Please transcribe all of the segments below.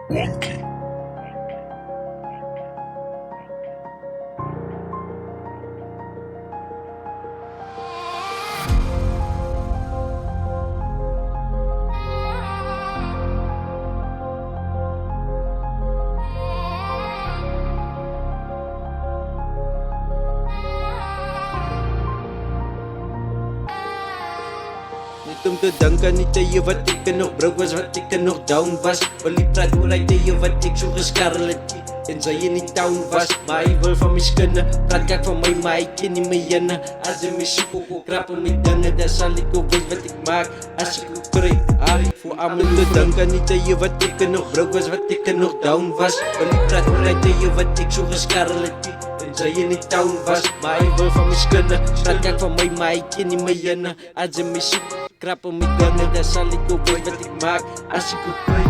Wonky. Niet om te danken, niet aan je wat ik nog broke was, wat ik nog down was. Wil je praat hoe uit je wat ik zo geskarreld en zei je niet down was. Maar hij wil van mij kunnen, praat kijk van mij, maar ik ken niet meer jennen. Als je me zoekt, ook krappen met dingen, dan zal ik ook weten wat ik maak. Als ik ook krijg, voor allemaal te danken, niet aan je wat ik nog broke was, wat ik nog down was. Wil je praat hoe uit je wat ik zo geskarreld en zei je niet down was. Maar hij wil van mij kunnen, praat kijk van mij, maar ik ken niet meer jennen. Als je me zoekt, krappen met dingen, dan zal ik ook weten wat ik maak. Als ik ook krijg,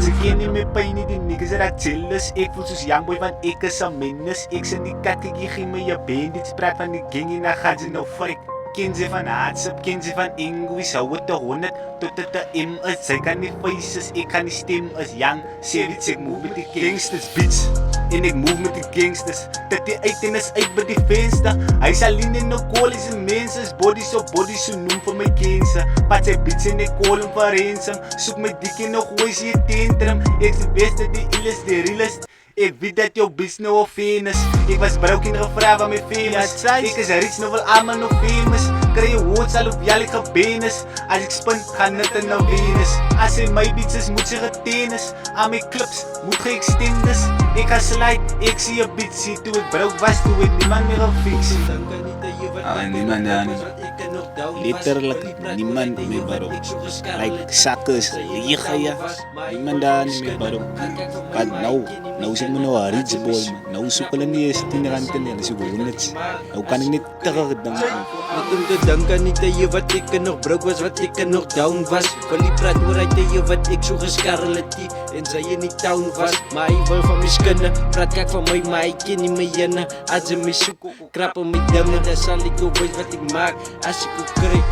Ze kennen me pijn niet, die niggas raak jealous. Ik voel soos youngboy, want ik is een minus. Ik zijn die kat, kijk je geen me je been. Dit spraat van die gang en dan gaat ze nou frik. Ken ze van Haatsap, ken ze van English. Hou het de 100 tot het de M is. Zij kan niet faces, ik kan niet stem als young. Serious, ik move met die gangsters, bitch. En ik move met die gangsters. Dat die uit en is uit bij die venster. Hij is alleen in de kool, is een mens. Is body zo noem voor mijn kinderen. Pat zijn bitch en ik call hem voor ransom. Zoek mijn dik en nog gooi ze je tentrum. Ik is de beste, die illest, de realest. Ik weet dat jouw bitch nou al famous. Ik was broke en gevraagd van mijn famous. Ik is rich, nou wel allemaal nog famous. Krijg je woord, zal op jou liggen benes. Als ik spin, ga net naar Venus. Als hij my beats is, moet je getennis. Aan mijn clubs, moet ge extenders. Ik ga slide, ik zie je beats. Zie toen ik broke was, toen ik niemand meer gefixt. Niemand daar niet. Letterlijk niemand meer baro. Like suckers, hier ga je. Niemand daar niet meer baro. Maar nou zeg maar nou een rich boy man. Nou zoek hulle nie eens 10 rand en hulle soek 100. Nou kan ik niet terugdenken. Niet om te danken, niet aan je wat ik nog broke was, wat ik nog down was. Wil je praat hoe uit je wat ik zo geskarreld en zei je niet down was. Maar hij wil van mij kunnen, praat kijk van mij, maar ik ken niet meer jennen. Als je me zoekt, krappen met dingen, dan zal ik ook weten wat ik maak. Als ik ook krijg,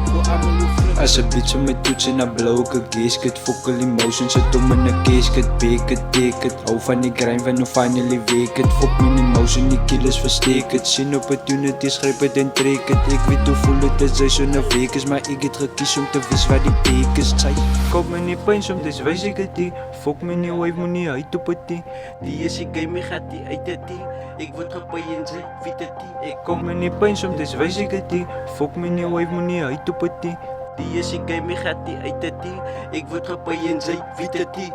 voor allemaal uw vrienden. As 'n bitch met toets en 'n blouke gasket. Focal emotions, sit om in 'n casket. Bake it, take it. Hou van die grind van 'n finally wake it. Fok my emotion, die killers versteek it. Sien opportunities, gryp het en trek it. Ek weet hoe voel het as hy so 'n week is, maar ek het gekies om te wys wat die peek is. Sy kom my nie pyn soms, wys ek het die. Fok my nie wave moenie uit op het die. Die is die game, gaat die uit het die. Ik word gepay en zij weet het die. Ik Kom my nie pyn soms, wys ek het die. Fok my nie wave moenie uit op het die. Die is die game, gaat die uit het die. Ik word gepay en zij weet het die.